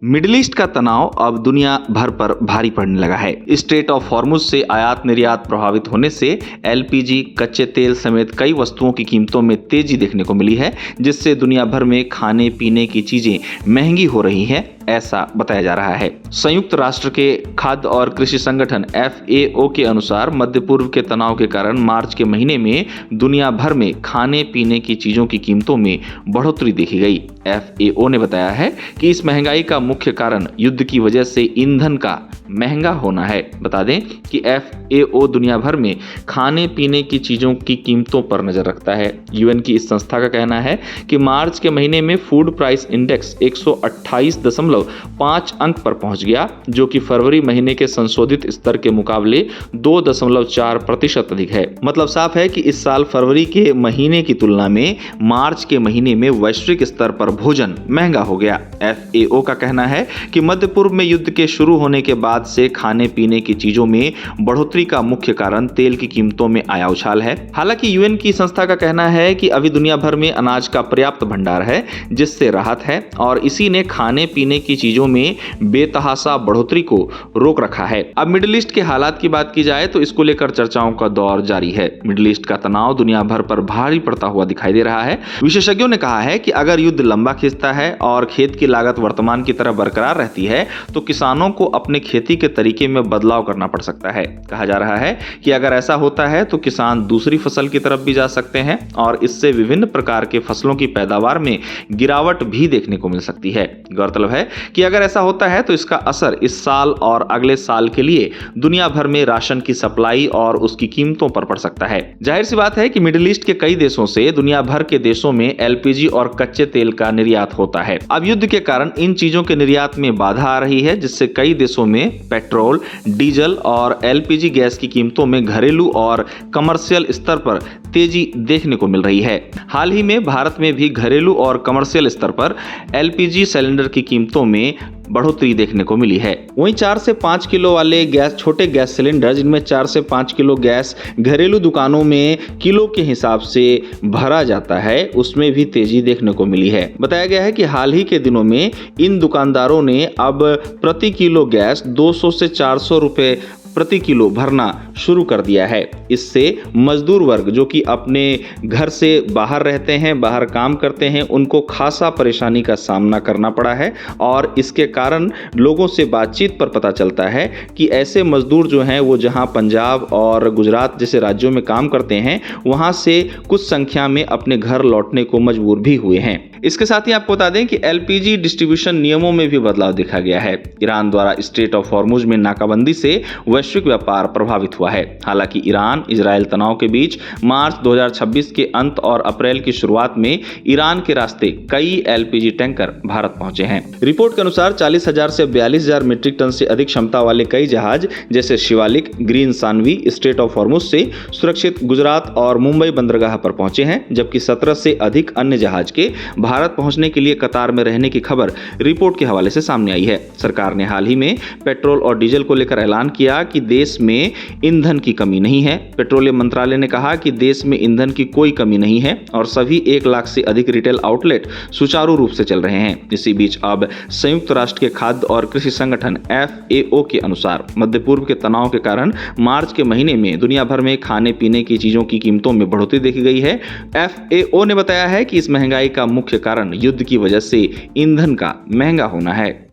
Middle east का तनाव अब दुनिया भर पर भारी पड़ने लगा है। स्ट्रेट ऑफ हॉर्मुज से आयात निर्यात प्रभावित होने से एलपीजी, कच्चे तेल समेत कई वस्तुओं की कीमतों में तेजी देखने को मिली है, जिससे दुनिया भर में खाने पीने की चीजें महंगी हो रही हैं, ऐसा बताया जा रहा है। संयुक्त राष्ट्र के खाद्य और कृषि संगठन FAO के अनुसार मध्य पूर्व के तनाव के कारण मार्च के महीने में दुनिया भर में खाने पीने की चीजों की कीमतों में बढ़ोतरी देखी गई। FAO ने बताया है कि इस महंगाई का मुख्य कारण युद्ध की वजह से ईंधन का महंगा होना है। बता दें कि FAO दुनिया भर में खाने पीने की चीजों की कीमतों पर नजर रखता है। UN की इस संस्था का कहना है कि मार्च के महीने में फूड प्राइस इंडेक्स 128.5 अंक पर पहुंच गया, जो कि फरवरी महीने के संशोधित स्तर के मुकाबले 2.4% अधिक है। मतलब साफ है कि इस साल फरवरी के महीने की तुलना में मार्च के महीने में वैश्विक स्तर पर भोजन महंगा हो गया। FAO का कहना है कि मध्य पूर्व में युद्ध के शुरू होने के बाद से खाने पीने की चीजों में बढ़ोतरी का मुख्य कारण तेल की कीमतों में आया उछाल है। हालांकि UN की संस्था का कहना है कि अभी दुनिया भर में अनाज का पर्याप्त भंडार है, जिससे राहत है और इसी ने खाने पीने की चीजों में बेतहाशा बढ़ोतरी को रोक रखा है। अब मिडिल ईस्ट के हालात की बात की जाए तो इसको लेकर चर्चाओं का दौर जारी है। मिडिल ईस्ट का तनाव दुनिया भर पर भारी पड़ता हुआ दिखाई दे रहा है। विशेषज्ञों ने कहा है कि अगर युद्ध लंबा खिंचता है और खेत की लागत वर्तमान की तरह बरकरार रहती है तो किसानों को अपने खेती के तरीके में बदलाव करना पड़ सकता है। कहा जा रहा है कि अगर ऐसा होता है तो किसान दूसरी फसल की तरफ भी जा सकते हैं और इससे विभिन्न प्रकार के फसलों की पैदावार में गिरावट भी देखने को मिल सकती है। गौरतलब है कि अगर ऐसा होता है तो इसका असर इस साल और अगले साल के लिए दुनिया भर में राशन की सप्लाई और उसकी कीमतों पर पड़ सकता है। जाहिर सी बात है कि मिडिल ईस्ट के कई देशों से दुनिया भर के देशों में LPG और कच्चे तेल का निर्यात होता है। अब युद्ध के कारण इन चीजों के निर्यात में बाधा आ रही है, जिससे कई देशों में पेट्रोल, डीजल और LPG गैस की कीमतों में घरेलू और कमर्शियल स्तर पर तेजी देखने को मिल रही है। हाल ही में भारत में भी घरेलू और कमर्शियल स्तर पर LPG सिलेंडर की कीमतों में बढ़ोतरी देखने को मिली है। वहीं 4 से 5 किलो वाले छोटे गैस सिलेंडर, जिनमें 4 से 5 किलो गैस घरेलू दुकानों में किलो के हिसाब से भरा जाता है, उसमें भी तेजी देखने को मिली है। बताया गया है कि हाल ही के दिनों में इन दुकानदारों ने अब प्रति किलो गैस 200 से 400 रुपए प्रति किलो भरना शुरू कर दिया है। इससे मजदूर वर्ग जो कि अपने घर से बाहर रहते हैं, बाहर काम करते हैं, उनको खासा परेशानी का सामना करना पड़ा है और इसके कारण लोगों से बातचीत पर पता चलता है कि ऐसे मजदूर जो हैं वो जहां पंजाब और गुजरात जैसे राज्यों में काम करते हैं, वहां से कुछ संख्या में अपने घर लौटने को मजबूर भी हुए हैं। इसके साथ ही आपको बता दें कि LPG डिस्ट्रीब्यूशन नियमों में भी बदलाव देखा गया है। ईरान द्वारा स्ट्रेट ऑफ हॉर्मुज में नाकाबंदी से वैश्विक व्यापार प्रभावित हुआ है। हालांकि ईरान इजराइल तनाव के बीच मार्च 2026 के अंत और अप्रैल की शुरुआत में ईरान के रास्ते कई LPG टैंकर भारत पहुंचे हैं। रिपोर्ट के अनुसार 40,000 से 42,000 मीट्रिक टन से अधिक क्षमता वाले कई जहाज जैसे Shivalik, green Sanvi strait of Hormuz से सुरक्षित गुजरात और मुंबई बंदरगाह पर पहुंचे हैं, जबकि 17 से अधिक अन्य जहाज के भारत पहुंचने के लिए कतार में रहने की खबर रिपोर्ट के हवाले से सामने आई है। सरकार ने हाल ही में पेट्रोल और डीजल को लेकर ऐलान किया कि देश में ईंधन की कमी नहीं है। पेट्रोलियम मंत्रालय ने कहा कि देश में ईंधन की कोई कमी नहीं है और सभी 1 लाख से अधिक रिटेल आउटलेट सुचारू रूप से चल रहे हैं। इसी बीच अब संयुक्त राष्ट्र के खाद्य और कृषि संगठन FAO के अनुसार मध्य पूर्व के तनाव के कारण मार्च के महीने में दुनिया भर में खाने पीने की चीजों की कीमतों में बढ़ोतरी देखी गई है। FAO ने बताया है कि इस महंगाई का मुख्य कारण युद्ध की वजह से ईंधन का महंगा होना है।